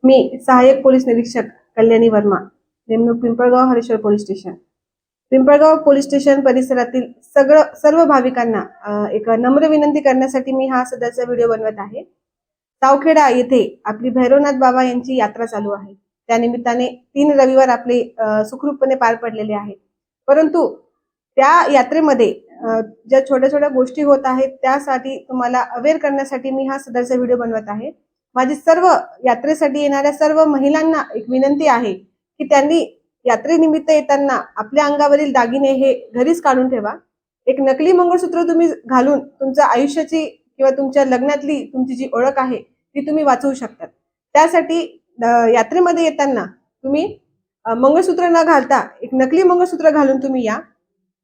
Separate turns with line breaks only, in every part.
मी सहाय्यक पोलीस निरीक्षक कल्याणी वर्मा, नेमणूक Pimpalgaon Hareshwar police station. Pimpalgaon police station परिसरातील सर्व भाविकांना एक नम्र विनंती करण्यासाठी मी हा सध्याचा व्हिडिओ बनवत आहे. सावखेडा येथे आपली भैरवनाथ बाबा यांची यात्रा चालू आहे. त्यानिमित्ताने 3 रविवार आपले सुखरूपपणे पार पडलेले आहेत. परंतु त्या यात्रेमध्ये ज्या छोट्या छोट्या गोष्टी होत आहेत त्यासाठी तुम्हाला अवेअर करण्यासाठी मी हा सदरचा व्हिडिओ बनवत आहे. माझी सर्व यात्रेसाठी येणाऱ्या सर्व महिलांना एक विनंती आहे की त्यांनी यात्रेनिमित्त येताना आपल्या अंगावरील दागिने हे घरीच काढून ठेवा. एक नकली मंगळसूत्र तुम्ही घालून तुमच्या आयुष्याची किंवा तुमच्या लग्नातली तुमची जी ओळख आहे ती तुम्ही वाचवू शकता. त्यासाठी यात्रेमध्ये येताना तुम्ही मंगळसूत्र न घालता एक नकली मंगळसूत्र घालून तुम्ही या.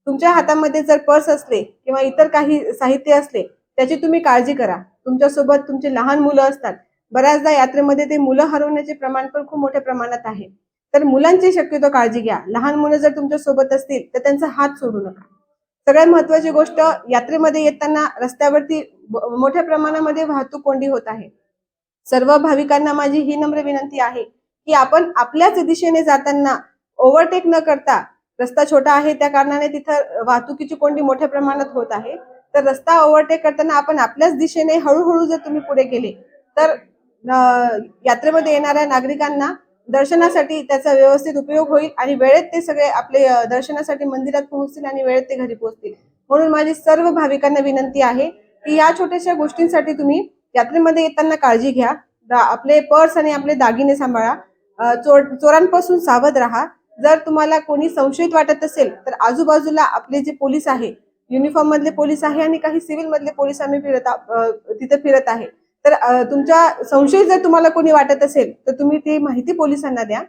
तुमच्या हातामध्ये जर पर्स असले किंवा इतर काही साहित्य असले त्याची तुम्ही काळजी करा. तुमच्यासोबत तुमचे लहान मुलं असतात. बऱ्याचदा यात्रेमध्ये ते मुलं हरवण्याचे प्रमाण पण खूप मोठ्या प्रमाणात आहे. तर मुलांची शक्यतो काळजी घ्या. लहान मुलं जर तुमच्या सोबत असतील तर त्यांचा हात सोडू नका. सगळ्यात महत्त्वाची गोष्ट, यात्रेमध्ये येताना रस्त्यावरती मोठ्या प्रमाणामध्ये वाहतूक कोंडी होत आहे. सर्व भाविकांना माझी ही नम्र विनंती आहे की आपण आपल्याच दिशेने जाताना ओव्हरटेक न करता, रस्ता छोटा आहे त्या कारणाने तिथं वाहतुकीची कोंडी मोठ्या प्रमाणात होत आहे, तर रस्ता ओव्हरटेक करताना आपण आपल्याच दिशेने हळूहळू जर तुम्ही पुढे गेले तर यात्रेमध्ये येणाऱ्या नागरिकांना दर्शनासाठी त्याचा व्यवस्थित उपयोग होईल आणि वेळेत ते सगळे आपले दर्शनासाठी मंदिरात पोहोचतील आणि वेळेत ते घरी पोहोचतील. म्हणून माझी सर्व भाविकांना विनंती आहे की या छोट्याशा गोष्टींसाठी तुम्ही यात्रेमध्ये येताना काळजी घ्या. आपले पर्स आणि आपले दागिने सांभाळा. चोरांपासून सावध राहा. जर तुम्हाला कोणी संशयित वाटत असेल तर आजूबाजूला आपले जे पोलीस आहे, युनिफॉर्म मधले पोलीस आहे आणि काही सिव्हिल मधले पोलीस आम्ही तिथे फिरत आहे. तर तुमच्या संशयित जर तुम्हाला कोणी वाटत असेल तर तुम्ही ती माहिती पोलिसांना द्या.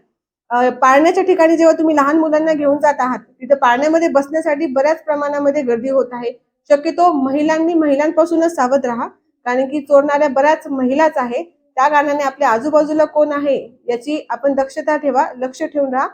पाळण्याच्या ठिकाणी जेव्हा तुम्ही लहान मुलांना घेऊन जात आहात तिथे पाळण्यामध्ये बसण्यासाठी बऱ्याच प्रमाणामध्ये गर्दी होत आहे. शक्यतो महिलांपासूनच सावध राहा, कारण की चोरणाऱ्या बऱ्याच महिलाच आहे. त्या कारणाने आपल्या आजूबाजूला कोण आहे याची आपण दक्षता ठेवा, लक्ष ठेवून राहा.